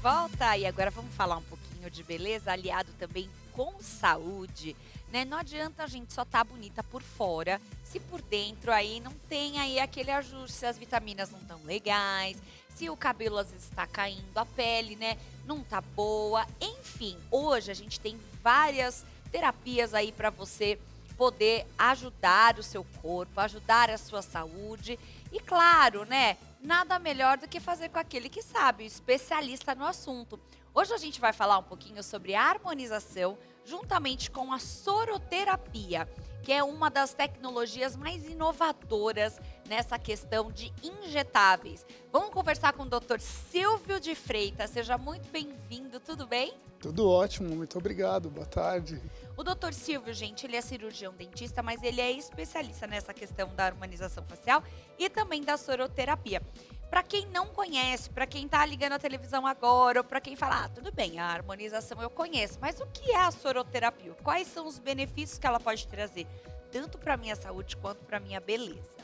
volta e agora vamos falar um pouquinho de beleza aliado também com saúde, né? Não adianta a gente só estar bonita por fora, se por dentro aí não tem aí aquele ajuste, se as vitaminas não estão legais, se o cabelo às vezes está caindo, a pele, né, não tá boa. Enfim, hoje a gente tem várias terapias aí para você poder ajudar o seu corpo, ajudar a sua saúde e claro, né, nada melhor do que fazer com aquele que sabe, o especialista no assunto. Hoje a gente vai falar um pouquinho sobre a harmonização juntamente com a soroterapia, que é uma das tecnologias mais inovadoras nessa questão de injetáveis. Vamos conversar com o Dr. Silvio de Freitas. Seja muito bem-vindo, tudo bem? Tudo ótimo, muito obrigado, boa tarde. O Dr. Silvio, gente, ele é cirurgião dentista, mas ele é especialista nessa questão da harmonização facial e também da soroterapia. Para quem não conhece, para quem está ligando a televisão agora, ou para quem fala, tudo bem, a harmonização eu conheço, mas o que é a soroterapia? Quais são os benefícios que ela pode trazer, tanto para a minha saúde quanto para a minha beleza?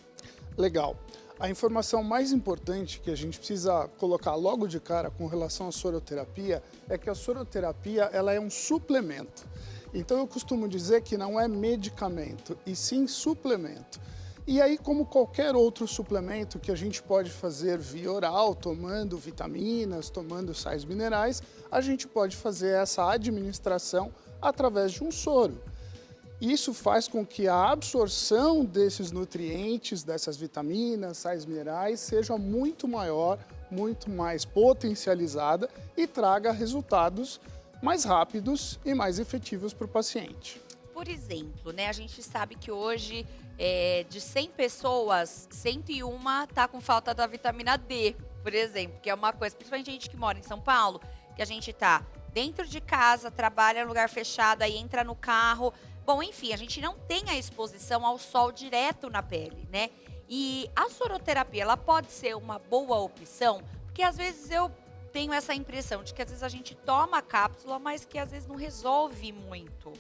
Legal. A informação mais importante que a gente precisa colocar logo de cara com relação à soroterapia é que a soroterapia ela é um suplemento. Então eu costumo dizer que não é medicamento, e sim suplemento. E aí, como qualquer outro suplemento que a gente pode fazer via oral, tomando vitaminas, tomando sais minerais, a gente pode fazer essa administração através de um soro. Isso faz com que a absorção desses nutrientes, dessas vitaminas, sais minerais, seja muito maior, muito mais potencializada e traga resultados mais rápidos e mais efetivos para o paciente. Por exemplo, né, a gente sabe que hoje, de 100 pessoas, 101 tá com falta da vitamina D, por exemplo, que é uma coisa, principalmente a gente que mora em São Paulo, que a gente tá dentro de casa, trabalha em lugar fechado, aí entra no carro. Bom, enfim, a gente não tem a exposição ao sol direto na pele, né? E a soroterapia, ela pode ser uma boa opção, porque às vezes eu tenho essa impressão de que às vezes a gente toma a cápsula, mas que às vezes não resolve muito.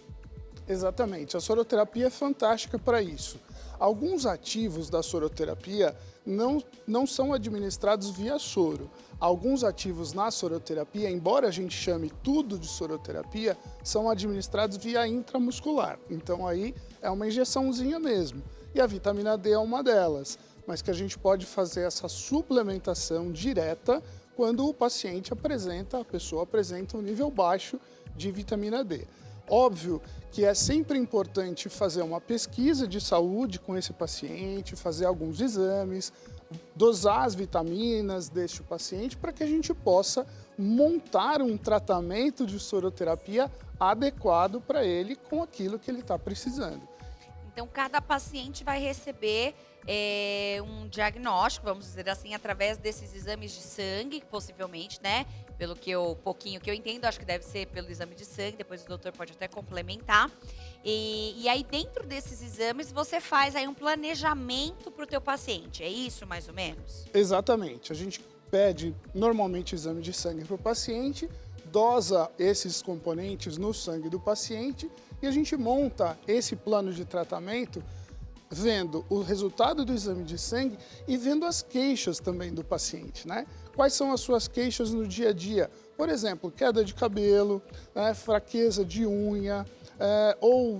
Exatamente, a soroterapia é fantástica para isso. Alguns ativos da soroterapia não são administrados via soro. Alguns ativos na soroterapia, embora a gente chame tudo de soroterapia, são administrados via intramuscular. Então aí é uma injeçãozinha mesmo. E a vitamina D é uma delas, mas que a gente pode fazer essa suplementação direta quando o paciente apresenta, a pessoa apresenta um nível baixo de vitamina D. Óbvio que é sempre importante fazer uma pesquisa de saúde com esse paciente, fazer alguns exames, dosar as vitaminas deste paciente para que a gente possa montar um tratamento de soroterapia adequado para ele com aquilo que ele está precisando. Então, cada paciente vai receber um diagnóstico, vamos dizer assim, através desses exames de sangue, possivelmente, né? Pelo que pouquinho que eu entendo, acho que deve ser pelo exame de sangue, depois o doutor pode até complementar. E aí, dentro desses exames, você faz aí um planejamento para o teu paciente, é isso, mais ou menos? Exatamente. A gente pede normalmente exame de sangue para o paciente, dosa esses componentes no sangue do paciente e a gente monta esse plano de tratamento vendo o resultado do exame de sangue e vendo as queixas também do paciente, né? Quais são as suas queixas no dia a dia? Por exemplo, queda de cabelo, né? Fraqueza de unha ou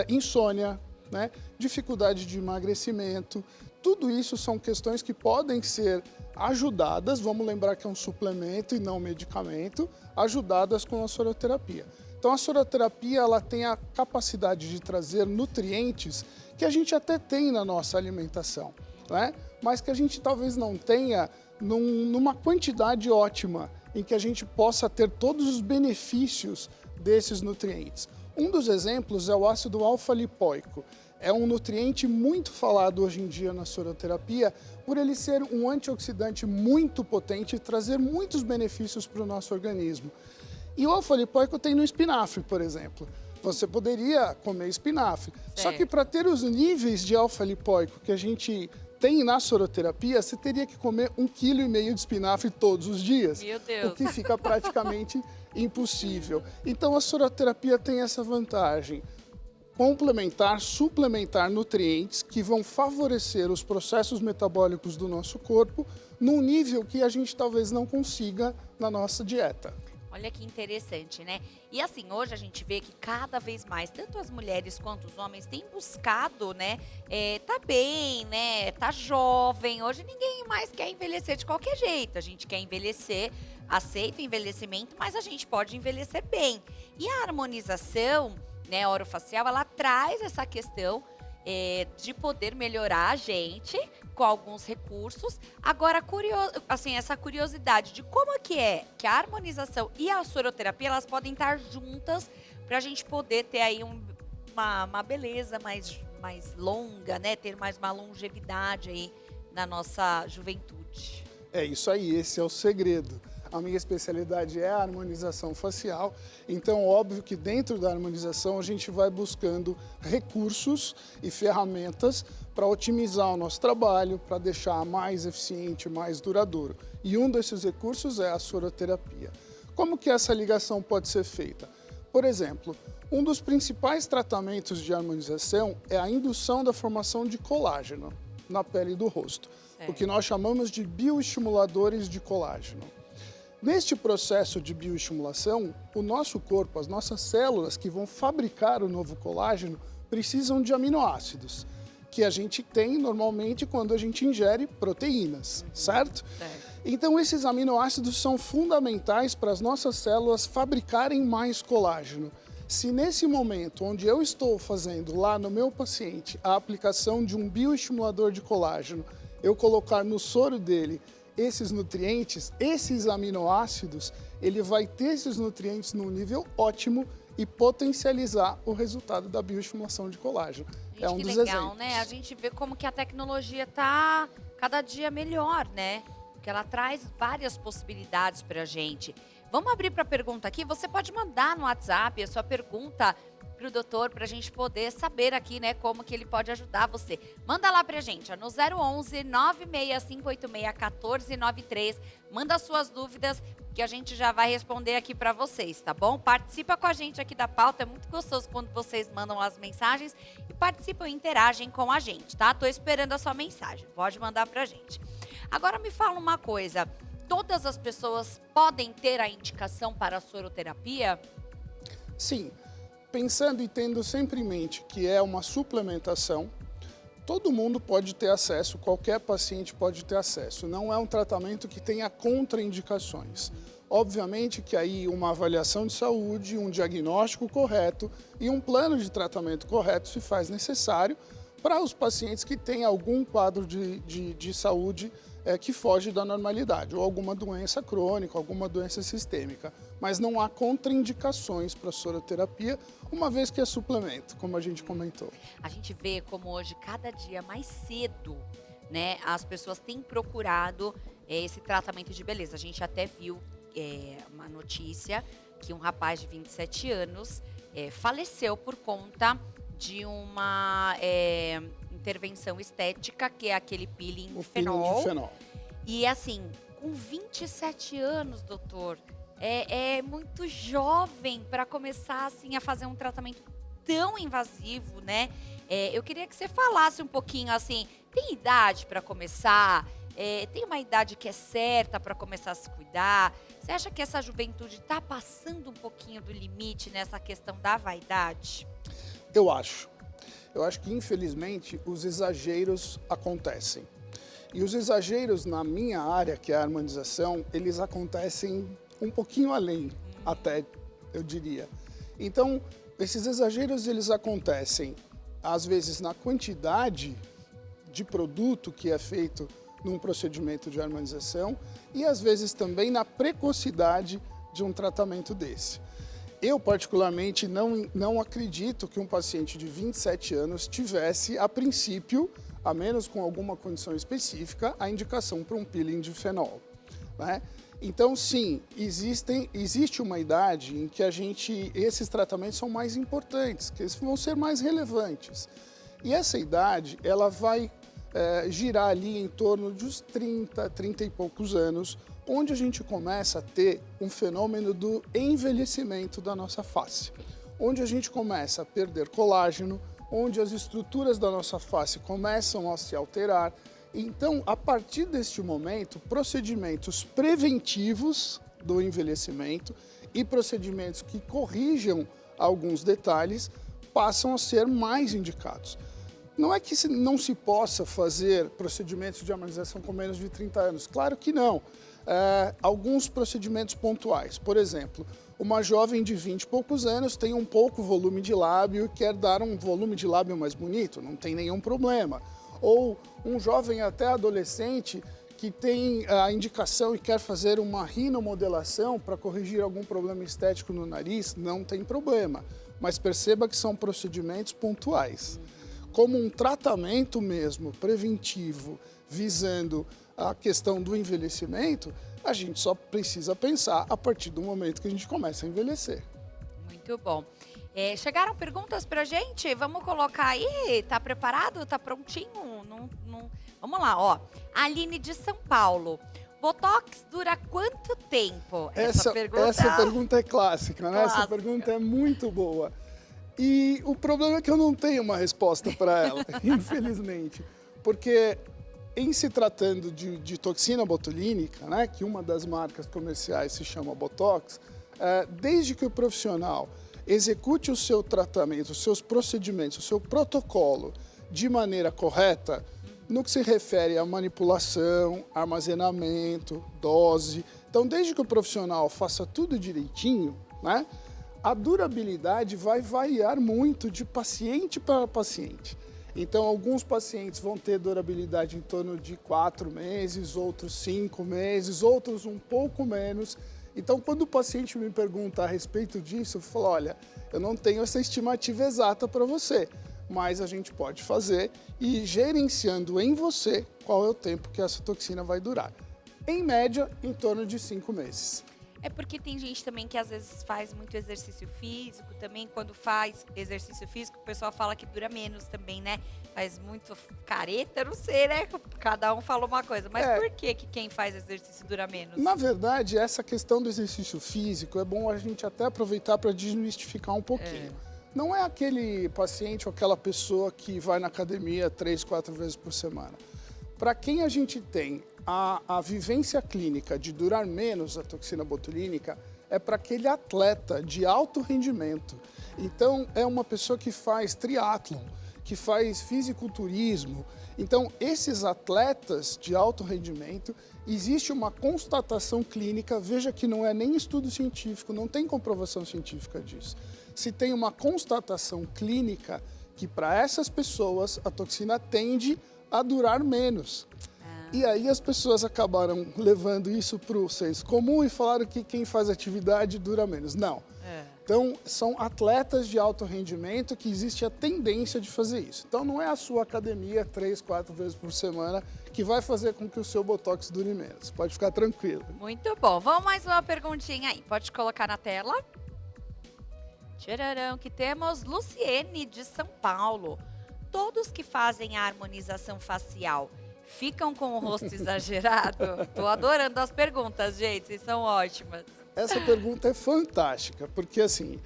insônia, né? Dificuldade de emagrecimento. Tudo isso são questões que podem ser ajudadas, vamos lembrar que é um suplemento e não medicamento, ajudadas com a soroterapia. Então a soroterapia ela tem a capacidade de trazer nutrientes que a gente até tem na nossa alimentação, né? Mas que a gente talvez não tenha numa quantidade ótima em que a gente possa ter todos os benefícios desses nutrientes. Um dos exemplos é o ácido alfa-lipoico. É um nutriente muito falado hoje em dia na soroterapia por ele ser um antioxidante muito potente e trazer muitos benefícios para o nosso organismo. E o alfa-lipoico tem no espinafre, por exemplo. Você poderia comer espinafre. Só que para ter os níveis de alfa-lipoico que a gente tem na soroterapia, você teria que comer 1,5 kg de espinafre todos os dias. Meu Deus! O que fica praticamente impossível. Então a soroterapia tem essa vantagem. complementar, suplementar nutrientes que vão favorecer os processos metabólicos do nosso corpo num nível que a gente talvez não consiga na nossa dieta. Olha que interessante, né? E assim, hoje a gente vê que cada vez mais, tanto as mulheres quanto os homens têm buscado, né? Tá bem, né? Tá jovem. Hoje ninguém mais quer envelhecer de qualquer jeito. A gente quer envelhecer, aceita o envelhecimento, mas a gente pode envelhecer bem. E a harmonização, né, orofacial, ela traz essa questão de poder melhorar a gente com alguns recursos. Agora, assim, essa curiosidade de como é que a harmonização e a soroterapia, elas podem estar juntas para a gente poder ter aí uma beleza mais longa, né? Ter mais uma longevidade aí na nossa juventude. É isso aí, esse é o segredo. A minha especialidade é a harmonização facial, então óbvio que dentro da harmonização a gente vai buscando recursos e ferramentas para otimizar o nosso trabalho, para deixar mais eficiente, mais duradouro. E um desses recursos é a soroterapia. Como que essa ligação pode ser feita? Por exemplo, um dos principais tratamentos de harmonização é a indução da formação de colágeno na pele do rosto, o que nós chamamos de bioestimuladores de colágeno. Neste processo de bioestimulação, o nosso corpo, as nossas células que vão fabricar o novo colágeno, precisam de aminoácidos, que a gente tem normalmente quando a gente ingere proteínas, certo? Então, esses aminoácidos são fundamentais para as nossas células fabricarem mais colágeno. Se nesse momento, onde eu estou fazendo lá no meu paciente a aplicação de um bioestimulador de colágeno, eu colocar no soro dele esses nutrientes, esses aminoácidos, ele vai ter esses nutrientes num nível ótimo e potencializar o resultado da bioestimulação de colágeno. Gente, é um que dos legal, exemplos. né? A gente vê como que a tecnologia tá cada dia melhor, né? Porque ela traz várias possibilidades pra gente. Vamos abrir para pergunta aqui. Você pode mandar no WhatsApp a sua pergunta para o doutor, para a gente poder saber aqui, né, como que ele pode ajudar você. Manda lá pra gente, ó, no 011 96586 1493. Manda suas dúvidas que a gente já vai responder aqui para vocês, tá bom? Participa com a gente aqui da pauta, é muito gostoso quando vocês mandam as mensagens e participam e interagem com a gente, tá? Tô esperando a sua mensagem, pode mandar pra gente. Agora me fala uma coisa, todas as pessoas podem ter a indicação para a soroterapia? Sim. Pensando e tendo sempre em mente que é uma suplementação, todo mundo pode ter acesso, qualquer paciente pode ter acesso. Não é um tratamento que tenha contraindicações. Obviamente que aí uma avaliação de saúde, um diagnóstico correto e um plano de tratamento correto se faz necessário para os pacientes que têm algum quadro de saúde que foge da normalidade, ou alguma doença crônica, alguma doença sistêmica. Mas não há contraindicações para a soroterapia, uma vez que é suplemento, como a gente comentou. A gente vê como hoje, cada dia mais cedo, né, as pessoas têm procurado esse tratamento de beleza. A gente até viu uma notícia que um rapaz de 27 anos faleceu por conta de uma intervenção estética, que é aquele peeling de fenol. Peeling de fenol. E assim, com 27 anos, doutor, é muito jovem para começar assim a fazer um tratamento tão invasivo, né? Eu queria que você falasse um pouquinho assim, tem idade para começar? Tem uma idade que é certa para começar a se cuidar? Você acha que essa juventude está passando um pouquinho do limite nessa questão da vaidade? Eu acho que, infelizmente, os exageros acontecem. E os exageros na minha área, que é a harmonização, eles acontecem um pouquinho além, até, eu diria. Então, esses exageros, eles acontecem, às vezes, na quantidade de produto que é feito num procedimento de harmonização e, às vezes, também na precocidade de um tratamento desse. Eu, particularmente, não acredito que um paciente de 27 anos tivesse, a princípio, a menos com alguma condição específica, a indicação para um peeling de fenol, né? Então, sim, existe uma idade em que esses tratamentos são mais importantes, que eles vão ser mais relevantes. E essa idade, ela vai girar ali em torno dos 30 e poucos anos, onde a gente começa a ter um fenômeno do envelhecimento da nossa face. onde a gente começa a perder colágeno, onde as estruturas da nossa face começam a se alterar. Então, a partir deste momento, procedimentos preventivos do envelhecimento e procedimentos que corrijam alguns detalhes passam a ser mais indicados. Não é que não se possa fazer procedimentos de harmonização com menos de 30 anos, claro que não. Alguns procedimentos pontuais, por exemplo, uma jovem de 20 e poucos anos tem um pouco volume de lábio e quer dar um volume de lábio mais bonito, não tem nenhum problema. Ou um jovem até adolescente que tem a indicação e quer fazer uma rinomodelação para corrigir algum problema estético no nariz, não tem problema. Mas perceba que são procedimentos pontuais. Como um tratamento mesmo, preventivo, visando a questão do envelhecimento, a gente só precisa pensar a partir do momento que a gente começa a envelhecer. Muito bom. Chegaram perguntas pra gente? Vamos colocar aí? Tá preparado? Tá prontinho? Vamos lá, ó. Aline de São Paulo. Botox dura quanto tempo? Essa pergunta é clássica, né? Essa pergunta é muito boa. E o problema é que eu não tenho uma resposta para ela, infelizmente. Porque em se tratando de toxina botulínica, né, que uma das marcas comerciais se chama Botox, desde que o profissional execute o seu tratamento, os seus procedimentos, o seu protocolo de maneira correta, no que se refere à manipulação, armazenamento, dose. Então, desde que o profissional faça tudo direitinho, né, a durabilidade vai variar muito de paciente para paciente. Então, alguns pacientes vão ter durabilidade em torno de 4 meses, outros 5 meses, outros um pouco menos. Então, quando o paciente me pergunta a respeito disso, eu falo, olha, eu não tenho essa estimativa exata para você, mas a gente pode fazer e gerenciando em você qual é o tempo que essa toxina vai durar. Em média, em torno de 5 meses. É porque tem gente também que às vezes faz muito exercício físico, também quando faz exercício físico, o pessoal fala que dura menos também, né? Faz muito careta, eu não sei, né? Cada um fala uma coisa, mas por que quem faz exercício dura menos? Na verdade, essa questão do exercício físico é bom a gente até aproveitar para desmistificar um pouquinho. Não é aquele paciente ou aquela pessoa que vai na academia 3, 4 vezes por semana. Para quem a gente tem a vivência clínica de durar menos a toxina botulínica, é para aquele atleta de alto rendimento. Então, é uma pessoa que faz triatlon, que faz fisiculturismo. Então, esses atletas de alto rendimento, existe uma constatação clínica, veja que não é nem estudo científico, não tem comprovação científica disso. Se tem uma constatação clínica que para essas pessoas a toxina tende a durar menos. E aí as pessoas acabaram levando isso para o senso comum e falaram que quem faz atividade dura menos. Não. Então, são atletas de alto rendimento que existe a tendência de fazer isso. Então, não é a sua academia 3, 4 vezes por semana que vai fazer com que o seu Botox dure menos. Pode ficar tranquilo. Muito bom. Vamos mais uma perguntinha aí. Pode colocar na tela. Tchararão, que temos Luciene de São Paulo. Todos que fazem a harmonização facial ficam com o rosto exagerado? Tô adorando as perguntas, gente, vocês são ótimas. Essa pergunta é fantástica, porque assim,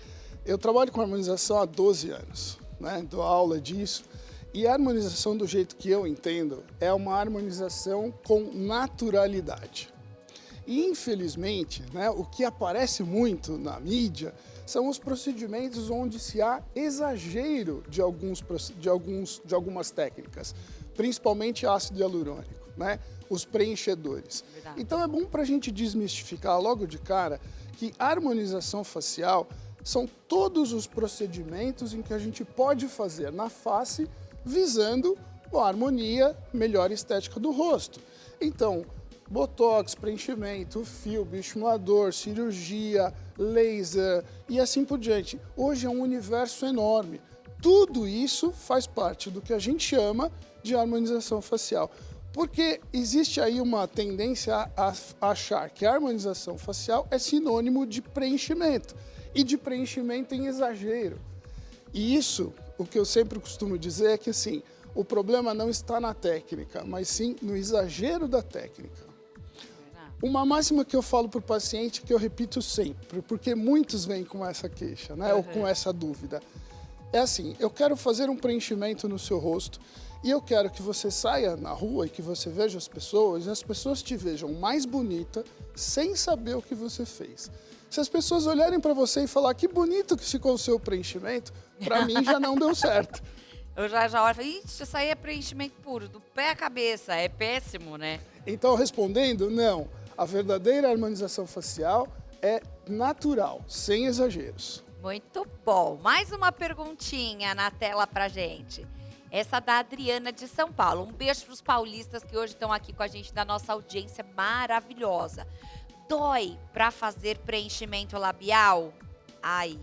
eu trabalho com harmonização há 12 anos, né? Dou aula disso, e a harmonização do jeito que eu entendo é uma harmonização com naturalidade. E infelizmente, né, o que aparece muito na mídia são os procedimentos onde se há exagero de algumas técnicas, principalmente ácido hialurônico, né? Os preenchedores. Verdade. Então é bom para a gente desmistificar logo de cara que a harmonização facial são todos os procedimentos em que a gente pode fazer na face visando a harmonia, melhor estética do rosto. Então, botox, preenchimento, fio, bioestimulador, cirurgia, laser e assim por diante. Hoje é um universo enorme. Tudo isso faz parte do que a gente chama de harmonização facial. Porque existe aí uma tendência a achar que a harmonização facial é sinônimo de preenchimento. E de preenchimento em exagero. E isso, o que eu sempre costumo dizer é que assim, o problema não está na técnica, mas sim no exagero da técnica. Uma máxima que eu falo para o paciente, que eu repito sempre, porque muitos vêm com essa queixa, né? Ou com essa dúvida. É assim, eu quero fazer um preenchimento no seu rosto e eu quero que você saia na rua e que você veja as pessoas e as pessoas te vejam mais bonita sem saber o que você fez. Se as pessoas olharem para você e falar que bonito que ficou o seu preenchimento, para mim já não deu certo. Eu já olho e falo, ixi, isso aí é preenchimento puro, do pé à cabeça, é péssimo, né? Então, respondendo, não. A verdadeira harmonização facial é natural, sem exageros. Muito bom. Mais uma perguntinha na tela pra gente. Essa da Adriana de São Paulo. Um beijo para os paulistas que hoje estão aqui com a gente da nossa audiência maravilhosa. Dói para fazer preenchimento labial? Ai.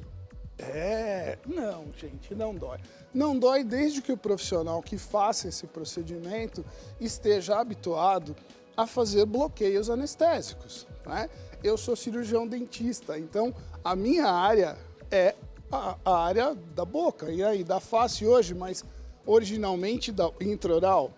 Não, gente, não dói. Não dói desde que o profissional que faça esse procedimento esteja habituado a fazer bloqueios anestésicos, né? Eu sou cirurgião dentista, então a minha área é a área da boca, e aí da face hoje, mas originalmente da intraoral.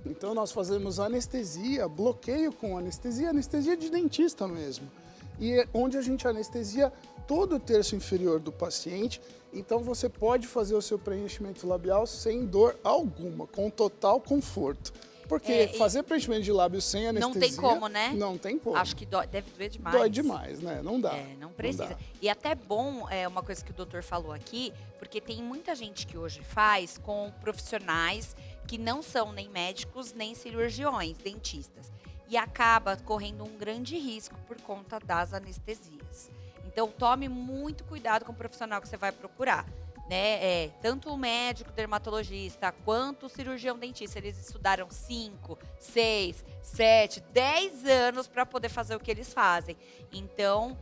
Então nós fazemos anestesia, bloqueio com anestesia de dentista mesmo. E é onde a gente anestesia todo o terço inferior do paciente, então você pode fazer o seu preenchimento labial sem dor alguma, com total conforto. Porque fazer preenchimento de lábio sem anestesia... Não tem como, né? Não tem como. Acho que deve doer demais. Dói demais, né? Não dá. Não precisa. E até bom, uma coisa que o doutor falou aqui, porque tem muita gente que hoje faz com profissionais que não são nem médicos, nem cirurgiões, dentistas. E acaba correndo um grande risco por conta das anestesias. Então, tome muito cuidado com o profissional que você vai procurar. Né? Tanto o médico dermatologista quanto o cirurgião dentista, eles estudaram 5, 6, 7, 10 anos para poder fazer o que eles fazem. Então,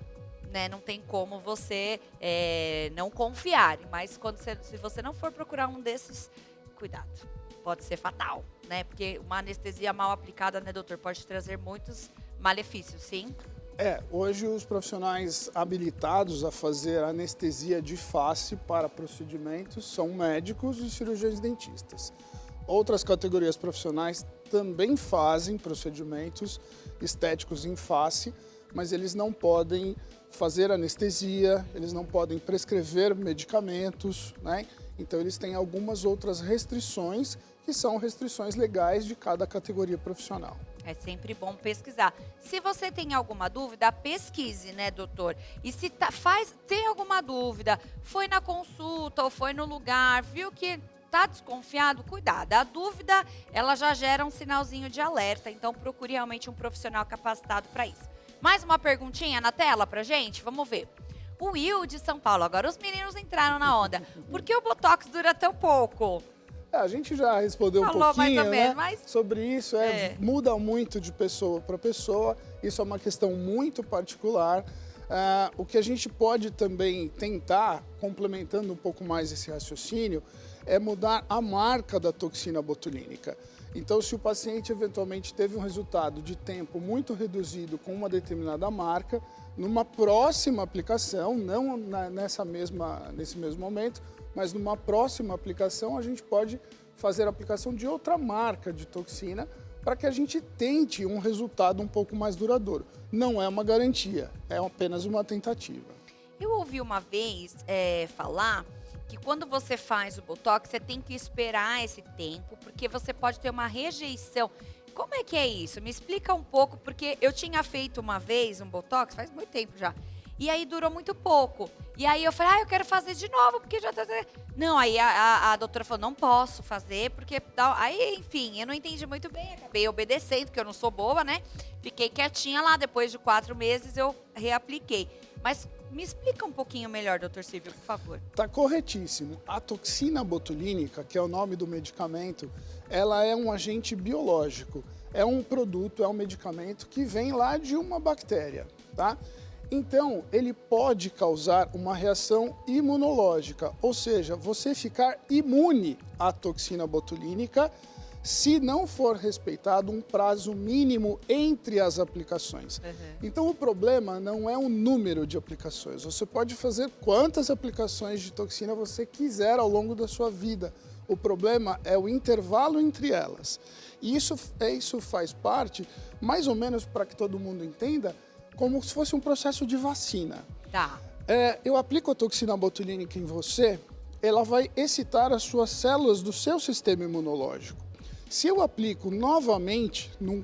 né, não tem como você não confiar. Mas se você não for procurar um desses, cuidado. Pode ser fatal, né? Porque uma anestesia mal aplicada, né, doutor, pode trazer muitos malefícios, sim? Hoje os profissionais habilitados a fazer anestesia de face para procedimentos são médicos e cirurgiões dentistas. Outras categorias profissionais também fazem procedimentos estéticos em face, mas eles não podem fazer anestesia, eles não podem prescrever medicamentos, né? Então eles têm algumas outras restrições que são restrições legais de cada categoria profissional. É sempre bom pesquisar. Se você tem alguma dúvida, pesquise, né, doutor? E se tem alguma dúvida, foi na consulta ou foi no lugar, viu que tá desconfiado, cuidado. A dúvida, ela já gera um sinalzinho de alerta, então procure realmente um profissional capacitado para isso. Mais uma perguntinha na tela pra gente? Vamos ver. O Will de São Paulo, agora os meninos entraram na onda. Por que o Botox dura tão pouco? A gente já respondeu um pouquinho, mais ou menos, né, mas... sobre isso. Muda muito de pessoa para pessoa. Isso é uma questão muito particular. O que a gente pode também tentar, complementando um pouco mais esse raciocínio, é mudar a marca da toxina botulínica. Então, se o paciente eventualmente teve um resultado de tempo muito reduzido com uma determinada marca, numa próxima aplicação, não nesse mesmo momento, mas numa próxima aplicação a gente pode fazer a aplicação de outra marca de toxina para que a gente tente um resultado um pouco mais duradouro. Não é uma garantia, é apenas uma tentativa. Eu ouvi uma vez falar que quando você faz o Botox, você tem que esperar esse tempo, porque você pode ter uma rejeição. Como é que é isso? Me explica um pouco, porque eu tinha feito uma vez um Botox, faz muito tempo já, e aí durou muito pouco. E aí eu falei, eu quero fazer de novo, porque já tá... Não, aí a doutora falou, não posso fazer, porque... Aí, enfim, eu não entendi muito bem, acabei obedecendo, porque eu não sou boba, né? Fiquei quietinha lá, depois de 4 meses eu reapliquei. Mas me explica um pouquinho melhor, doutor Silvio, por favor. Tá corretíssimo. A toxina botulínica, que é o nome do medicamento, ela é um agente biológico. É um produto, é um medicamento que vem lá de uma bactéria, tá? Então, ele pode causar uma reação imunológica, ou seja, você ficar imune à toxina botulínica se não for respeitado um prazo mínimo entre as aplicações. Então, o problema não é o número de aplicações. Você pode fazer quantas aplicações de toxina você quiser ao longo da sua vida. O problema é o intervalo entre elas. E isso faz parte, mais ou menos para que todo mundo entenda, como se fosse um processo de vacina. Tá. Eu aplico a toxina botulínica em você, ela vai excitar as suas células do seu sistema imunológico. Se eu aplico novamente, num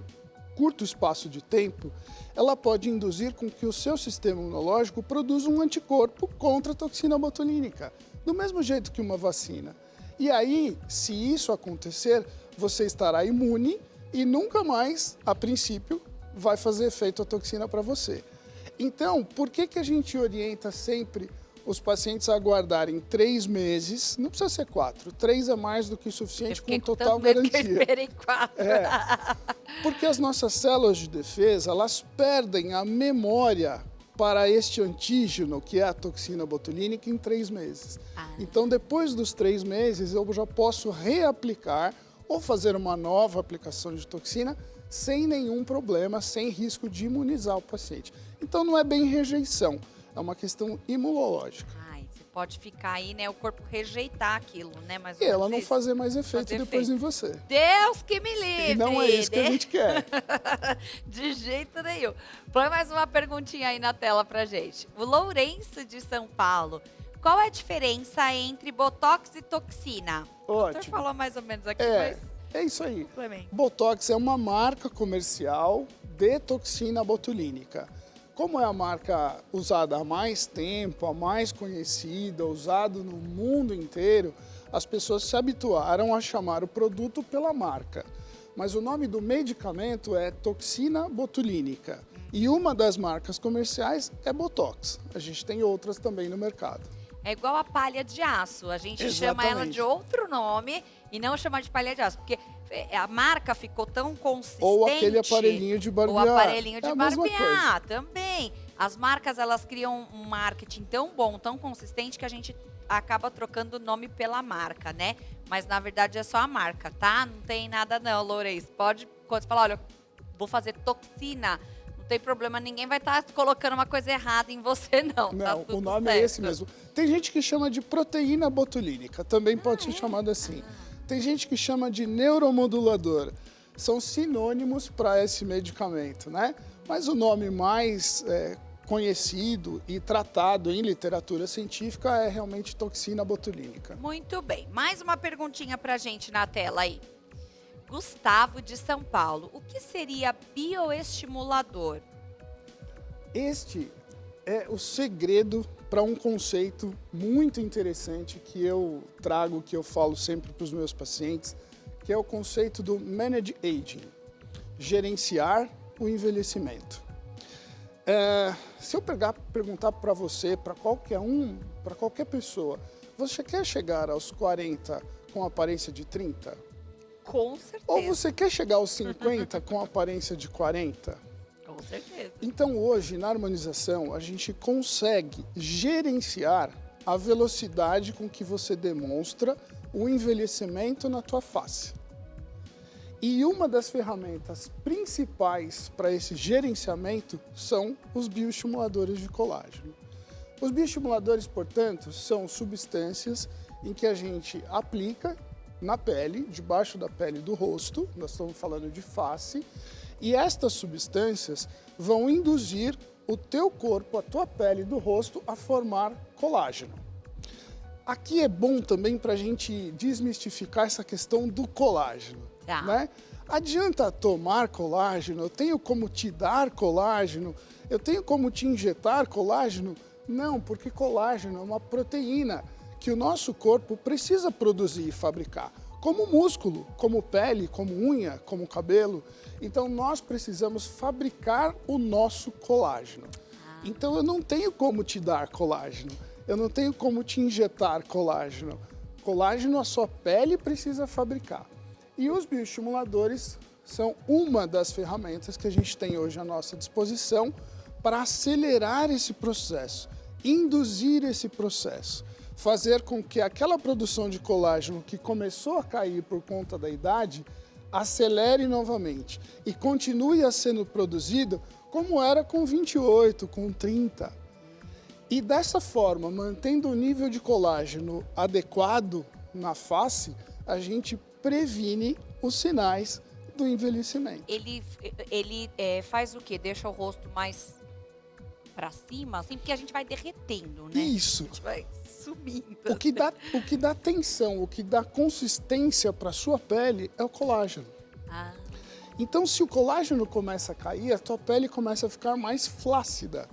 curto espaço de tempo, ela pode induzir com que o seu sistema imunológico produza um anticorpo contra a toxina botulínica, do mesmo jeito que uma vacina. E aí, se isso acontecer, você estará imune e nunca mais, a princípio, vai fazer efeito a toxina para você. Então, por que a gente orienta sempre os pacientes a aguardarem 3 meses, não precisa ser 4, 3 é mais do que o suficiente com total garantia. Eu esperei 4. Porque as nossas células de defesa, elas perdem a memória para este antígeno, que é a toxina botulínica, em 3 meses. Então, depois dos 3 meses, eu já posso reaplicar ou fazer uma nova aplicação de toxina sem nenhum problema, sem risco de imunizar o paciente. Então, não é bem rejeição, é uma questão imunológica. Você pode ficar aí, né, o corpo rejeitar aquilo, né? Mas E ela não fazer mais efeito depois em você. Deus que me livre! E não é isso que a gente quer. De jeito nenhum. Põe mais uma perguntinha aí na tela pra gente. O Lourenço de São Paulo. Qual é a diferença entre botox e toxina? Ótimo. O doutor falou mais ou menos aqui, mas... É isso aí. Complemento. Botox é uma marca comercial de toxina botulínica. Como é a marca usada há mais tempo, a mais conhecida, usada no mundo inteiro, as pessoas se habituaram a chamar o produto pela marca. Mas o nome do medicamento é toxina botulínica. E uma das marcas comerciais é Botox. A gente tem outras também no mercado. É igual a palha de aço. A gente chama ela de outro nome e não chama de palha de aço. Porque a marca ficou tão consistente. Ou aquele aparelhinho de barbear. O aparelhinho de barbear também. As marcas, elas criam um marketing tão bom, tão consistente, que a gente acaba trocando o nome pela marca, né? Mas, na verdade, é só a marca, tá? Não tem nada não, Lourenço. Pode, quando você falar, olha, vou fazer toxina, não tem problema, ninguém vai estar colocando uma coisa errada em você, não. Não, tá o nome certo. é esse mesmo. Tem gente que chama de proteína botulínica, também pode ser chamado assim. Tem gente que chama de neuromodulador. São sinônimos para esse medicamento, né? Mas o nome mais conhecido e tratado em literatura científica é realmente toxina botulínica. Muito bem. Mais uma perguntinha pra gente na tela aí. Gustavo de São Paulo. O que seria bioestimulador? Este é o segredo para um conceito muito interessante que eu trago, que eu falo sempre para os meus pacientes, que é o conceito do Manage Aging, gerenciar o envelhecimento. Se eu perguntar para você, para qualquer pessoa, você quer chegar aos 40 com aparência de 30? Com certeza. Ou você quer chegar aos 50 com aparência de 40? Com certeza. Então hoje, na harmonização, a gente consegue gerenciar a velocidade com que você demonstra o envelhecimento na tua face. E uma das ferramentas principais para esse gerenciamento são os bioestimuladores de colágeno. Os bioestimuladores, portanto, são substâncias em que a gente aplica na pele, debaixo da pele do rosto, nós estamos falando de face, e estas substâncias vão induzir o teu corpo, a tua pele do rosto, a formar colágeno. Aqui é bom também para a gente desmistificar essa questão do colágeno. Né? Adianta tomar colágeno? Eu tenho como te dar colágeno? Eu tenho como te injetar colágeno? Não, porque colágeno é uma proteína que o nosso corpo precisa produzir e fabricar. Como músculo, como pele, como unha, como cabelo. Então nós precisamos fabricar o nosso colágeno. Então eu não tenho como te dar colágeno. Eu não tenho como te injetar colágeno. Colágeno a sua pele precisa fabricar. E os bioestimuladores são uma das ferramentas que a gente tem hoje à nossa disposição para acelerar esse processo, induzir esse processo, fazer com que aquela produção de colágeno que começou a cair por conta da idade, acelere novamente e continue a sendo produzido como era com 28, com 30. E dessa forma, mantendo o nível de colágeno adequado na face, a gente previne os sinais do envelhecimento. Ele faz o quê? Deixa o rosto mais pra cima, assim, porque a gente vai derretendo, né? Isso. A gente vai sumindo. O que dá tensão, o que dá consistência para a sua pele é o colágeno. Ah, Então, se o colágeno começa a cair, a tua pele começa a ficar mais flácida,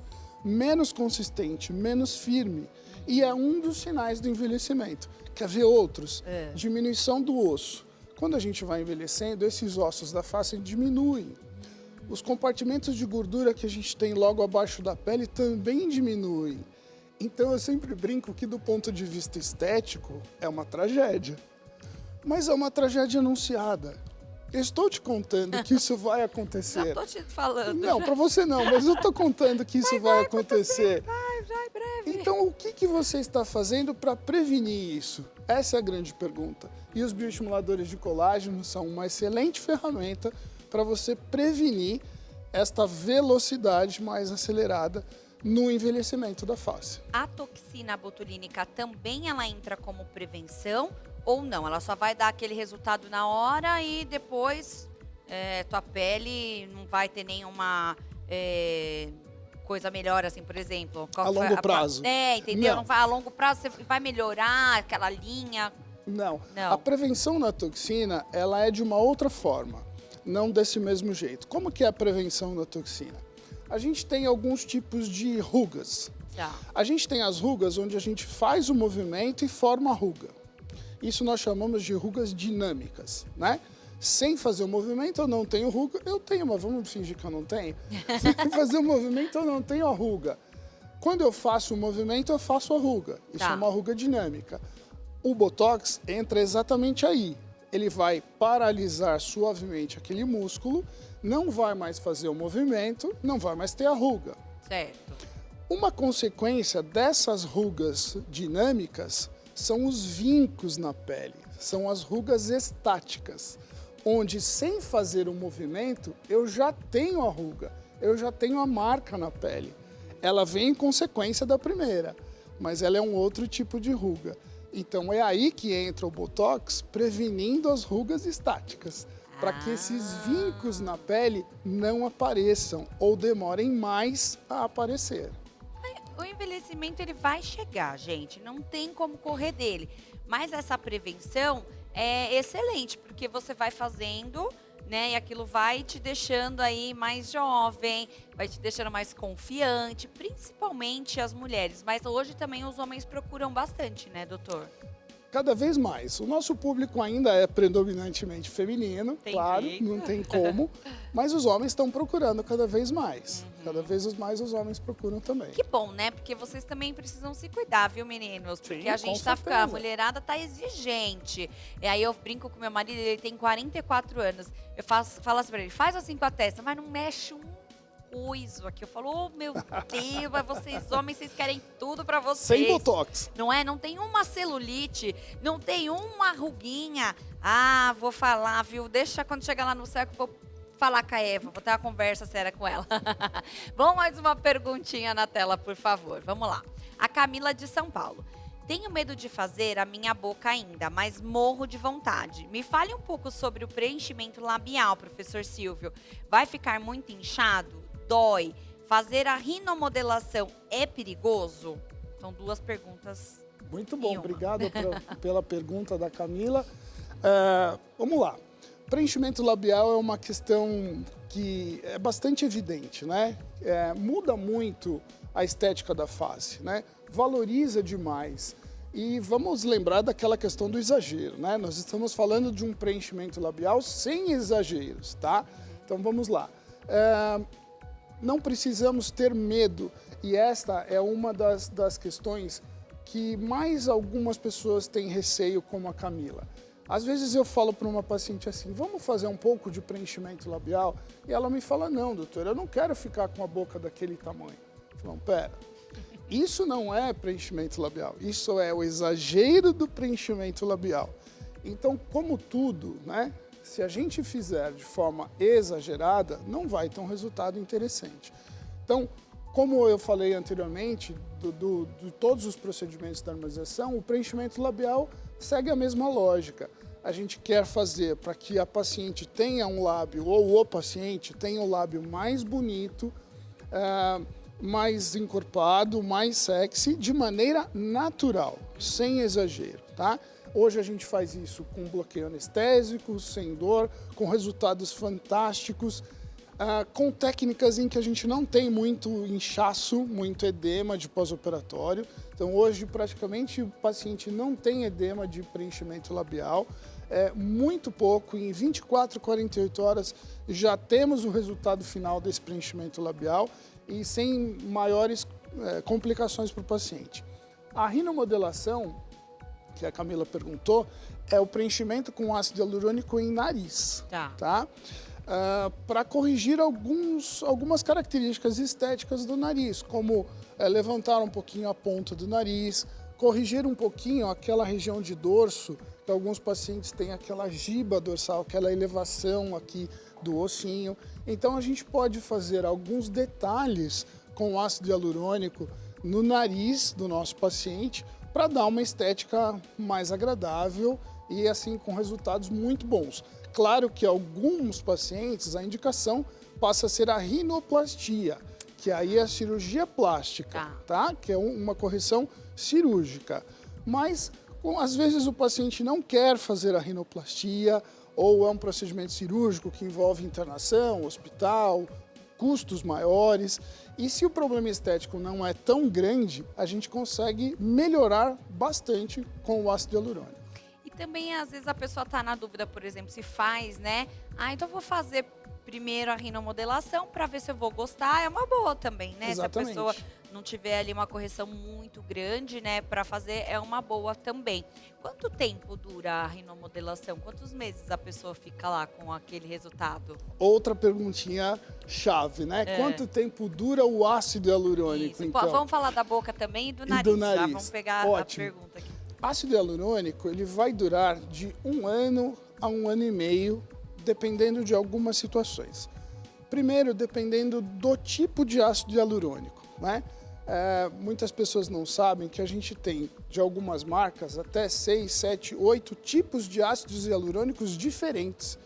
menos consistente, menos firme. E é um dos sinais do envelhecimento. Quer ver outros? Diminuição do osso. Quando a gente vai envelhecendo, esses ossos da face diminuem. Os compartimentos de gordura que a gente tem logo abaixo da pele também diminuem. Então eu sempre brinco que do ponto de vista estético é uma tragédia. Mas é uma tragédia anunciada. Eu estou te contando que isso vai acontecer. já tô te falando. Não, para você não, mas eu estou contando que isso vai acontecer. Vai, breve. Então, o que você está fazendo para prevenir isso? Essa é a grande pergunta. E os bioestimuladores de colágeno são uma excelente ferramenta para você prevenir esta velocidade mais acelerada no envelhecimento da face. A toxina botulínica também ela entra como prevenção ou não? Ela só vai dar aquele resultado na hora e depois tua pele não vai ter nenhuma coisa melhor, assim, por exemplo. A longo prazo. Entendeu? Não. A longo prazo você vai melhorar aquela linha. Não. Não. A prevenção na toxina, ela é de uma outra forma, não desse mesmo jeito. Como que é a prevenção na toxina? A gente tem alguns tipos de rugas. Tá. A gente tem as rugas onde a gente faz o movimento e forma a ruga. Isso nós chamamos de rugas dinâmicas, né? Sem fazer o movimento eu não tenho ruga, eu tenho, mas vamos fingir que eu não tenho. Sem fazer o movimento eu não tenho a ruga. Quando eu faço o movimento eu faço a ruga. Isso Tá. é uma ruga dinâmica. O Botox entra exatamente aí. Ele vai paralisar suavemente aquele músculo, não vai mais fazer o movimento, não vai mais ter a ruga. Certo. Uma consequência dessas rugas dinâmicas são os vincos na pele, são as rugas estáticas, onde sem fazer o movimento eu já tenho a ruga, eu já tenho a marca na pele. Ela vem em consequência da primeira, mas ela é um outro tipo de ruga. Então é aí que entra o Botox prevenindo as rugas estáticas, para que esses vincos na pele não apareçam ou demorem mais a aparecer. O envelhecimento ele vai chegar, gente, não tem como correr dele. Mas essa prevenção é excelente, porque você vai fazendo, né, e aquilo vai te deixando aí mais jovem, vai te deixando mais confiante, principalmente as mulheres. Mas hoje também os homens procuram bastante, né, doutor? Cada vez mais. O nosso público ainda é predominantemente feminino, Tem claro, jeito. não tem como, mas os homens estão procurando cada vez mais. Cada vez mais os homens procuram também. Que bom, né? Porque vocês também precisam se cuidar, viu, meninos? Porque Sim, a gente com tá ficando, a certeza. mulherada tá exigente. E aí eu brinco com meu marido, ele tem 44 anos. Eu falo assim pra ele, faz assim com a testa, mas não mexe um coiso aqui. Eu falo, oh meu Deus, mas vocês homens, vocês querem tudo pra vocês. Sem Botox. Não é? Não tem uma celulite, não tem uma ruguinha. Ah, vou falar, viu? Deixa quando chegar lá no céu que eu vou falar com a Eva, vou ter uma conversa séria com ela. Vamos mais uma perguntinha na tela, por favor. Vamos lá. A Camila de São Paulo. Tenho medo de fazer a minha boca ainda, mas morro de vontade. Me fale um pouco sobre o preenchimento labial, professor Silvio. Vai ficar muito inchado? Dói? Fazer a rinomodelação é perigoso? São duas perguntas. Muito em bom, uma. obrigado pela pergunta da Camila. Vamos lá. Preenchimento labial é uma questão que é bastante evidente, né? Muda muito a estética da face, né? Valoriza demais. E vamos lembrar daquela questão do exagero, né? Nós estamos falando de um preenchimento labial sem exageros, tá? Então vamos lá. Não precisamos ter medo, e esta é uma das questões que mais algumas pessoas têm receio, como a Camila. Às vezes eu falo para uma paciente assim, vamos fazer um pouco de preenchimento labial? E ela me fala, não, doutor, eu não quero ficar com a boca daquele tamanho. Eu falo, pera, isso não é preenchimento labial, isso é o exagero do preenchimento labial. Então, como tudo, né? Se a gente fizer de forma exagerada, não vai ter um resultado interessante. Então, Como eu falei anteriormente, de todos os procedimentos da harmonização, o preenchimento labial segue a mesma lógica. A gente quer fazer para que a paciente tenha um lábio, ou o paciente tenha o lábio mais bonito, mais encorpado, mais sexy, de maneira natural, sem exagero, tá? Hoje a gente faz isso com bloqueio anestésico, sem dor, com resultados fantásticos, com técnicas em que a gente não tem muito inchaço, muito edema de pós-operatório. Então hoje praticamente o paciente não tem edema de preenchimento labial, muito pouco, em 24, 48 horas já temos o resultado final desse preenchimento labial e sem maiores complicações para o paciente. A rinomodelação, que a Camila perguntou, é o preenchimento com ácido hialurônico em nariz, tá? Para corrigir algumas características estéticas do nariz, como levantar um pouquinho a ponta do nariz, corrigir um pouquinho aquela região de dorso, que alguns pacientes têm aquela giba dorsal, aquela elevação aqui do ossinho. Então a gente pode fazer alguns detalhes com ácido hialurônico no nariz do nosso paciente para dar uma estética mais agradável e assim com resultados muito bons. Claro que alguns pacientes a indicação passa a ser a rinoplastia, que aí é a cirurgia plástica, tá? Que é uma correção cirúrgica. Mas às vezes o paciente não quer fazer a rinoplastia ou é um procedimento cirúrgico que envolve internação, hospital, custos maiores. E se o problema estético não é tão grande, a gente consegue melhorar bastante com o ácido hialurônico. E também, às vezes, a pessoa está na dúvida, por exemplo, se faz, né? Então eu vou fazer primeiro a rinomodelação para ver se eu vou gostar. É uma boa também, né? Exatamente. Se a pessoa não tiver ali uma correção muito grande, né, para fazer, é uma boa também. Quanto tempo dura a rinomodelação? Quantos meses a pessoa fica lá com aquele resultado? Outra perguntinha chave, né? Quanto tempo dura o ácido hialurônico, Isso. então? Vamos falar da boca também e do nariz. do nariz. Tá? Vamos pegar Ótimo. a pergunta aqui. Ácido hialurônico, ele vai durar de 1 ano a 1 ano e meio, dependendo de algumas situações. Primeiro, dependendo do tipo de ácido hialurônico, né? Muitas pessoas não sabem que a gente tem, de algumas marcas, até 6, 7, 8 tipos de ácidos hialurônicos diferentes,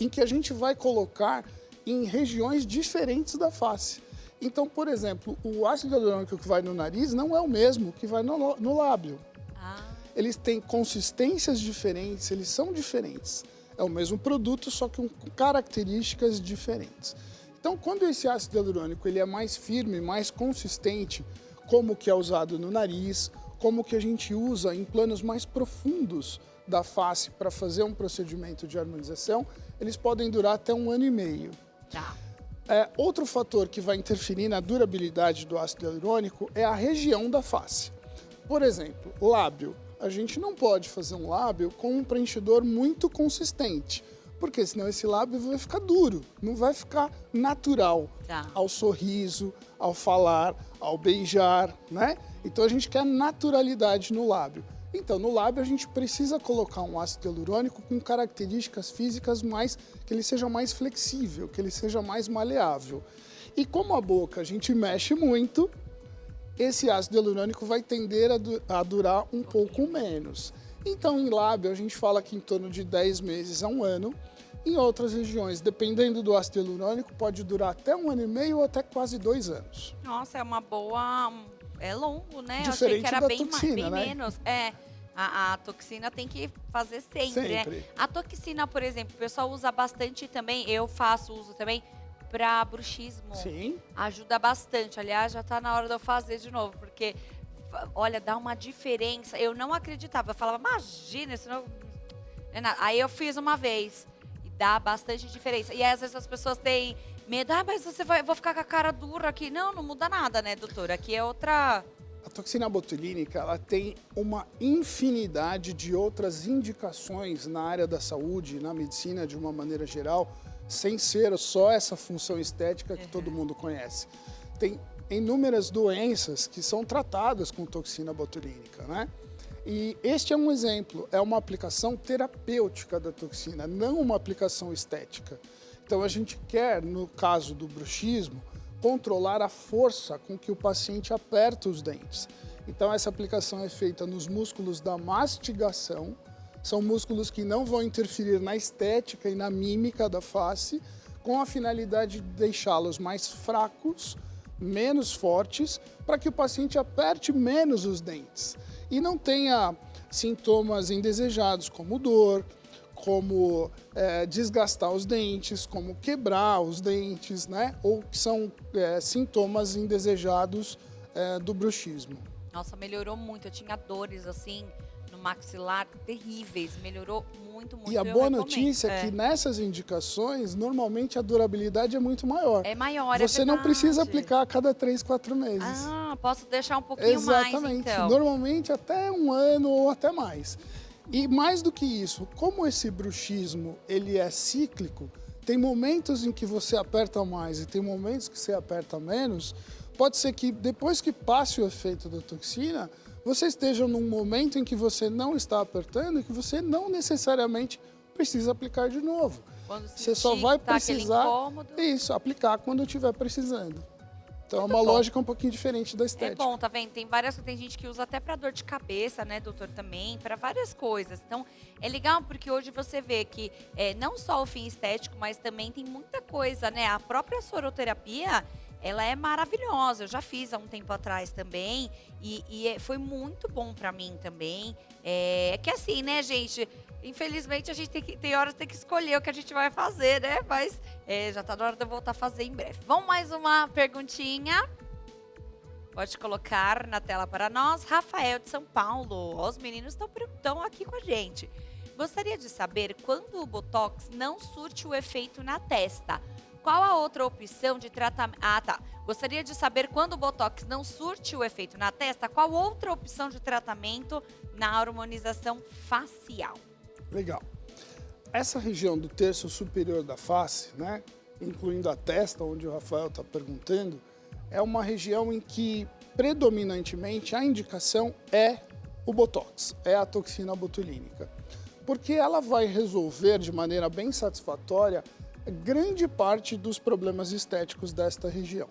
em que a gente vai colocar em regiões diferentes da face. Então, por exemplo, o ácido hialurônico que vai no nariz não é o mesmo que vai no lábio. Eles têm consistências diferentes, eles são diferentes. É o mesmo produto, só que com características diferentes. Então, quando esse ácido hialurônico ele é mais firme, mais consistente, como que é usado no nariz, como que a gente usa em planos mais profundos da face para fazer um procedimento de harmonização, eles podem durar até 1 ano e meio. Outro fator que vai interferir na durabilidade do ácido hialurônico é a região da face. Por exemplo, lábio. A gente não pode fazer um lábio com um preenchedor muito consistente, porque senão esse lábio vai ficar duro, não vai ficar natural ao sorriso, ao falar, ao beijar, né? Então a gente quer naturalidade no lábio. Então no lábio a gente precisa colocar um ácido hialurônico com características físicas que ele seja mais flexível, que ele seja mais maleável. E como a boca a gente mexe muito, esse ácido hialurônico vai tender a durar um pouco menos. Então, em lábio, a gente fala que em torno de 10 meses a 1 ano. Em outras regiões, dependendo do ácido hialurônico, pode durar até 1 ano e meio ou até quase 2 anos. Nossa, é uma boa... É longo, né? Diferente eu achei que era da bem toxina, né? menos. A toxina tem que fazer sempre, né? A toxina, por exemplo, o pessoal usa bastante também, eu faço uso também, para bruxismo. Sim. Ajuda bastante. Aliás, já tá na hora de eu fazer de novo, porque, olha, dá uma diferença. Eu não acreditava. Eu falava, imagina, isso não é nada. Aí eu fiz uma vez e dá bastante diferença. E aí, às vezes as pessoas têm medo. Mas vou ficar com a cara dura aqui. Não, não muda nada, né, doutora? Aqui é outra... A toxina botulínica, ela tem uma infinidade de outras indicações na área da saúde, na medicina de uma maneira geral, sem ser só essa função estética que todo mundo conhece. Tem inúmeras doenças que são tratadas com toxina botulínica, né? E este é um exemplo, é uma aplicação terapêutica da toxina, não uma aplicação estética. Então a gente quer, no caso do bruxismo, controlar a força com que o paciente aperta os dentes. Então, essa aplicação é feita nos músculos da mastigação. São músculos que não vão interferir na estética e na mímica da face, com a finalidade de deixá-los mais fracos, menos fortes, para que o paciente aperte menos os dentes e não tenha sintomas indesejados, como dor, como desgastar os dentes, como quebrar os dentes, né? Ou que são sintomas indesejados do bruxismo. Nossa, melhorou muito. Eu tinha dores assim no maxilar terríveis. Melhorou muito, muito. E a eu boa recomendo. notícia é que nessas indicações, normalmente a durabilidade é muito maior. É maior, Você não precisa verdade. aplicar a cada 3, 4 meses. Ah, posso deixar um pouquinho mais, Exatamente. então. Normalmente até 1 ano ou até mais. E mais do que isso, como esse bruxismo ele é cíclico, tem momentos em que você aperta mais e tem momentos que você aperta menos, pode ser que depois que passe o efeito da toxina, você esteja num momento em que você não está apertando e que você não necessariamente precisa aplicar de novo. Quando Você só vai precisar aplicar quando estiver precisando. Então Muito é uma bom. lógica um pouquinho diferente da É estética. bom, tá vendo? Tem gente que usa até pra dor de cabeça, né, doutor, também, pra várias coisas. Então, é legal porque hoje você vê que não só o fim estético, mas também tem muita coisa, né? A própria soroterapia, ela é maravilhosa. Eu já fiz há um tempo atrás também e foi muito bom pra mim também. É que assim, né, gente? Infelizmente, a gente tem horas que escolher o que a gente vai fazer, né? Mas já tá na hora de eu voltar a fazer em breve. Vamos mais uma perguntinha? Pode colocar na tela para nós. Rafael de São Paulo. Os meninos estão aqui com a gente. Gostaria de saber quando o Botox não surte o efeito na testa. Qual a outra opção de tratamento? Ah, tá. Gostaria de saber quando o Botox não surte o efeito na testa, qual outra opção de tratamento na harmonização facial? Legal. Essa região do terço superior da face, né, incluindo a testa, onde o Rafael está perguntando, é uma região em que predominantemente a indicação é o Botox, é a toxina botulínica, porque ela vai resolver de maneira bem satisfatória grande parte dos problemas estéticos desta região.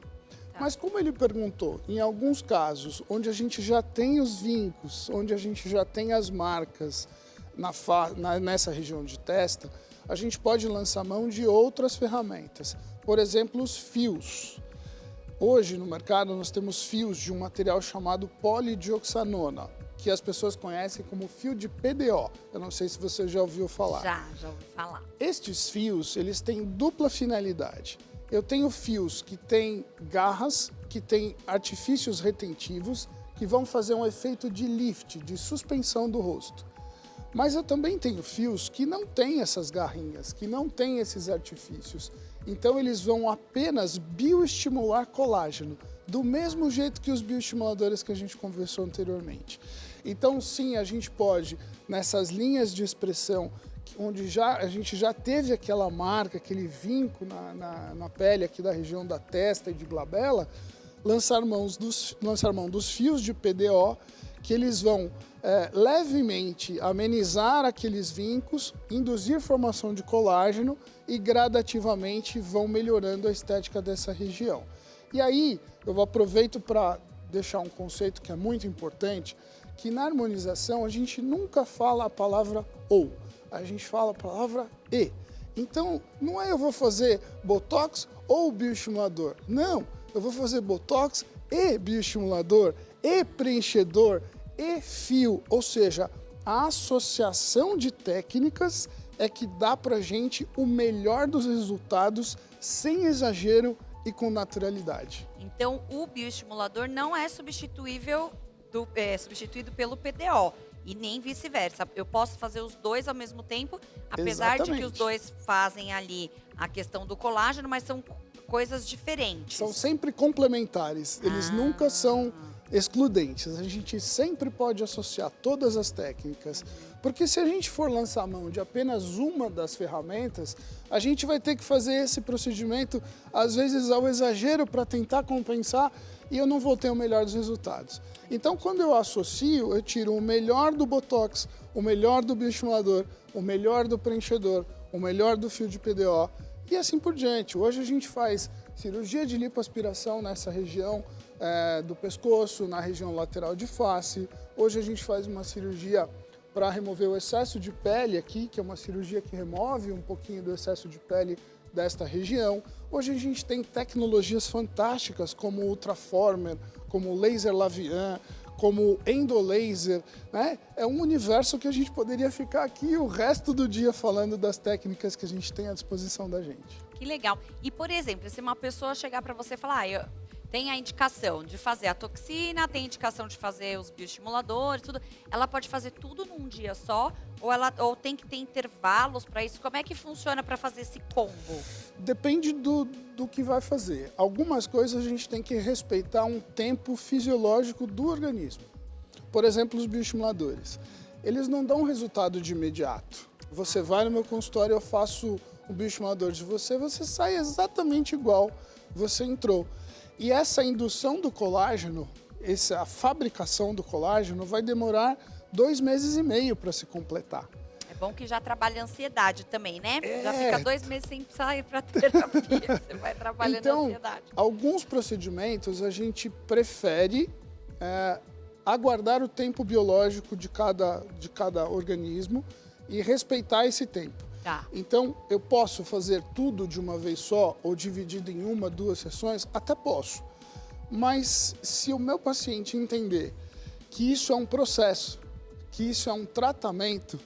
Mas como ele perguntou, em alguns casos onde a gente já tem os vincos, onde a gente já tem as marcas nessa região de testa, a gente pode lançar mão de outras ferramentas. Por exemplo, os fios. Hoje no mercado nós temos fios de um material chamado polidioxanona, que as pessoas conhecem como fio de PDO. Eu não sei se você já ouviu falar. Já ouvi falar. Estes fios, eles têm dupla finalidade. Eu tenho fios que têm garras, que têm artifícios retentivos, que vão fazer um efeito de lift, de suspensão do rosto. Mas eu também tenho fios que não têm essas garrinhas, que não têm esses artifícios. Então eles vão apenas bioestimular colágeno, do mesmo jeito que os bioestimuladores que a gente conversou anteriormente. Então sim, a gente pode, nessas linhas de expressão, onde a gente já teve aquela marca, aquele vinco na pele aqui da região da testa e de glabela, lançar mão dos fios de PDO, que eles vão levemente amenizar aqueles vincos, induzir formação de colágeno e gradativamente vão melhorando a estética dessa região. E aí, eu aproveito para deixar um conceito que é muito importante, que na harmonização a gente nunca fala a palavra ou, a gente fala a palavra e. Então, não é eu vou fazer Botox ou bioestimulador. Não, eu vou fazer Botox e bioestimulador, e preenchedor, e fio. Ou seja, a associação de técnicas é que dá pra gente o melhor dos resultados, sem exagero e com naturalidade. Então, o bioestimulador não é substituído pelo PDO. E nem vice-versa. Eu posso fazer os dois ao mesmo tempo, apesar de que os dois fazem ali a questão do colágeno, mas são coisas diferentes. São sempre complementares, eles nunca são excludentes. A gente sempre pode associar todas as técnicas, porque se a gente for lançar mão de apenas uma das ferramentas, a gente vai ter que fazer esse procedimento, às vezes ao exagero, para tentar compensar, e eu não vou ter o melhor dos resultados. Então, quando eu associo, eu tiro o melhor do Botox, o melhor do bioestimulador, o melhor do preenchedor, o melhor do fio de PDO e assim por diante. Hoje a gente faz cirurgia de lipoaspiração nessa região do pescoço, na região lateral de face. Hoje a gente faz uma cirurgia para remover o excesso de pele aqui, que é uma cirurgia que remove um pouquinho do excesso de pele desta região. Hoje a gente tem tecnologias fantásticas como o Ultraformer, como o laser Lavian, como o endolaser, né? É um universo que a gente poderia ficar aqui o resto do dia falando das técnicas que a gente tem à disposição da gente. Que legal. E, por exemplo, se uma pessoa chegar para você e falar, tem a indicação de fazer a toxina, tem a indicação de fazer os bioestimuladores, tudo. Ela pode fazer tudo num dia só? Ou tem que ter intervalos para isso? Como é que funciona para fazer esse combo? Depende do que vai fazer. Algumas coisas a gente tem que respeitar um tempo fisiológico do organismo. Por exemplo, os bioestimuladores. Eles não dão resultado de imediato. Você vai no meu consultório, eu faço um bioestimulador de você, você sai exatamente igual você entrou. E essa indução do colágeno, a fabricação do colágeno vai demorar 2 meses e meio para se completar. É bom que já trabalha a ansiedade também, né? Já fica 2 meses sem sair para terapia, você vai trabalhando a ansiedade. Alguns procedimentos a gente prefere aguardar o tempo biológico de cada organismo e respeitar esse tempo. Tá. Então, eu posso fazer tudo de uma vez só ou dividido em 1, 2 sessões? Até posso. Mas se o meu paciente entender que isso é um processo, que isso é um tratamento,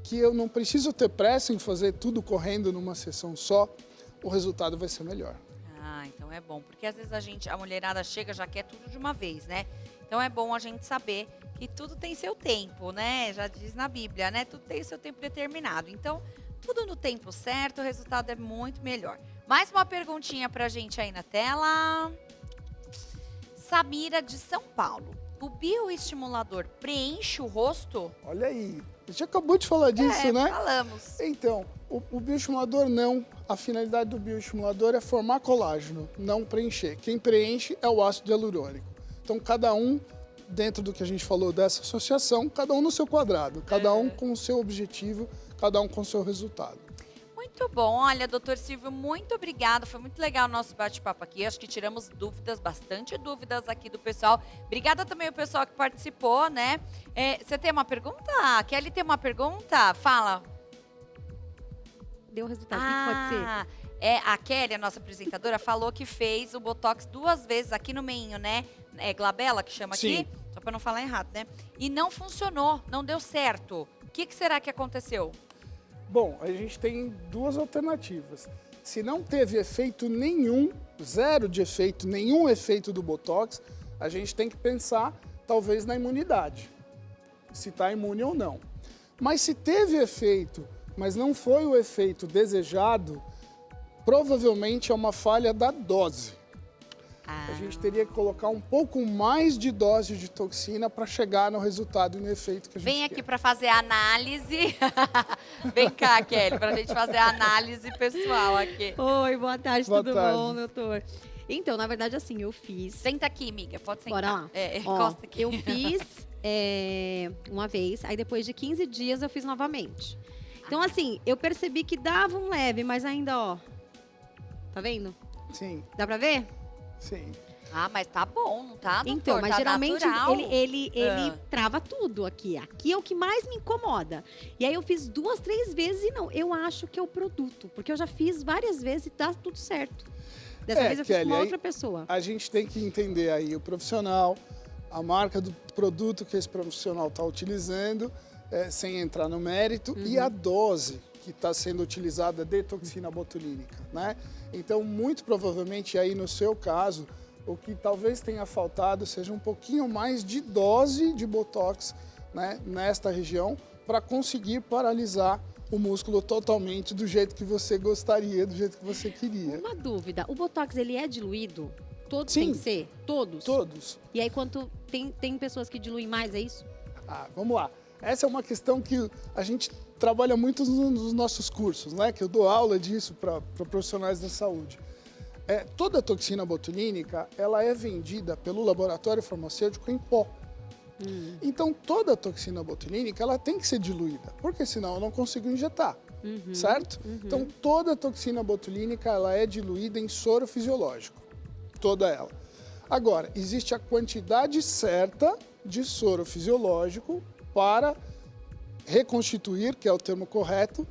que eu não preciso ter pressa em fazer tudo correndo numa sessão só, o resultado vai ser melhor. Ah, então é bom. Porque às vezes a mulherada chega já quer tudo de uma vez, né? Então é bom a gente saber que tudo tem seu tempo, né? Já diz na Bíblia, né? Tudo tem seu tempo determinado. Então, tudo no tempo certo, o resultado é muito melhor. Mais uma perguntinha pra gente aí na tela. Samira de São Paulo. O bioestimulador preenche o rosto? Olha aí, a gente acabou de falar disso, né? Falamos. Então, o bioestimulador não. A finalidade do bioestimulador é formar colágeno, não preencher. Quem preenche é o ácido hialurônico. Então, cada um, dentro do que a gente falou dessa associação, cada um no seu quadrado, cada um com o seu objetivo, cada um com o seu resultado. Muito bom. Olha, doutor Silvio, muito obrigada. Foi muito legal o nosso bate-papo aqui. Acho que tiramos dúvidas, bastante dúvidas aqui do pessoal. Obrigada também ao pessoal que participou, né? Você tem uma pergunta? A Kelly tem uma pergunta? Fala. Deu resultado, o que pode ser? A Kelly, a nossa apresentadora, falou que fez o Botox 2 vezes aqui no meinho, né? É glabela que chama Sim. aqui? Só para não falar errado, né? E não funcionou, não deu certo. O que será que aconteceu? Bom, a gente tem 2 alternativas. Se não teve efeito nenhum, zero de efeito, nenhum efeito do Botox, a gente tem que pensar talvez na imunidade, se está imune ou não. Mas se teve efeito, mas não foi o efeito desejado, provavelmente é uma falha da dose. A gente teria que colocar um pouco mais de dose de toxina para chegar no resultado e no efeito que a gente Vem aqui quer. para fazer a análise. Vem cá, Kelly, para a gente fazer a análise pessoal aqui. Oi, boa tarde, Boa tudo tarde. bom, doutor? Então, na verdade, assim, eu fiz... Senta aqui, amiga, pode sentar. Bora lá. Ó, Encosta aqui. eu fiz uma vez, aí depois de 15 dias eu fiz novamente. Então, assim, eu percebi que dava um leve, mas ainda, ó... Tá vendo? Sim, Dá pra ver? sim. Ah, mas tá bom, não tá, doutor? Então, mas tá geralmente natural. ele trava tudo aqui. Aqui é o que mais me incomoda. E aí eu fiz 2, 3 vezes e não. Eu acho que é o produto. Porque eu já fiz várias vezes e tá tudo certo. Dessa vez eu fiz com Kelly, uma aí outra pessoa. A gente tem que entender aí o profissional, a marca do produto que esse profissional está utilizando, sem entrar no mérito, e a dose que está sendo utilizada de toxina botulínica, né? Então, muito provavelmente aí no seu caso, o que talvez tenha faltado seja um pouquinho mais de dose de Botox, né, nesta região para conseguir paralisar o músculo totalmente do jeito que você gostaria, do jeito que você queria. Uma dúvida. O Botox, ele é diluído? Todos Sim. tem que ser? Todos? Todos. E aí, quanto tem pessoas que diluem mais, é isso? Vamos lá. Essa é uma questão que a gente trabalha muito nos nossos cursos, né? Que eu dou aula disso para profissionais da saúde. Toda a toxina botulínica, ela é vendida pelo laboratório farmacêutico em pó. Então, toda a toxina botulínica, ela tem que ser diluída, porque senão eu não consigo injetar. certo? Então, toda a toxina botulínica, ela é diluída em soro fisiológico, toda ela. Agora, existe a quantidade certa de soro fisiológico para reconstituir, que é o termo correto,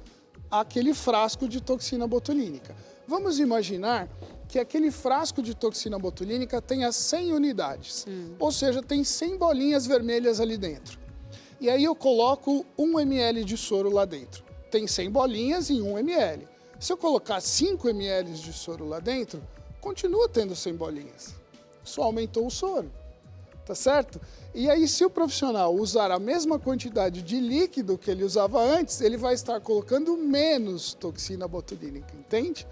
aquele frasco de toxina botulínica. Vamos imaginar que aquele frasco de toxina botulínica tenha 100 unidades, ou seja, tem 100 bolinhas vermelhas ali dentro. E aí eu coloco 1 ml de soro lá dentro. Tem 100 bolinhas em 1 ml. Se eu colocar 5 ml de soro lá dentro, continua tendo 100 bolinhas. Só aumentou o soro, tá certo? E aí, se o profissional usar a mesma quantidade de líquido que ele usava antes, ele vai estar colocando menos toxina botulínica, entende?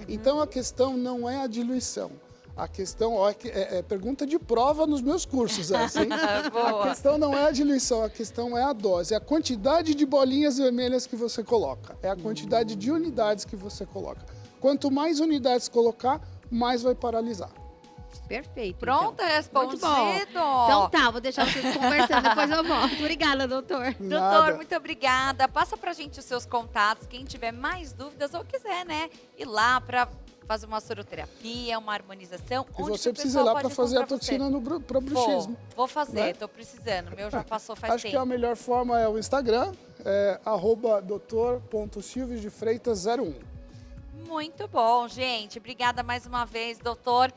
Então, a questão não é a diluição. A questão, ó, é pergunta de prova nos meus cursos, essa, hein? A questão não é a diluição, a questão é a dose, é a quantidade de bolinhas vermelhas que você coloca, é a quantidade de unidades que você coloca. Quanto mais unidades colocar, mais vai paralisar. Perfeito. Pronto, então. respondido. Muito bom. Então tá, vou deixar vocês conversando, depois eu volto. Obrigada, doutor. Doutor, muito obrigada. Passa pra gente os seus contatos, quem tiver mais dúvidas ou quiser, né, ir lá pra fazer uma soroterapia, uma harmonização. E onde você que o precisa ir pessoal lá para pode fazer a encontrar você? toxina para bruxismo. Vou fazer, né? tô precisando. O meu já passou faz Acho tempo. que a melhor forma é o Instagram, @doutor.silviosdefreitas01. Muito bom, gente. Obrigada mais uma vez, doutor.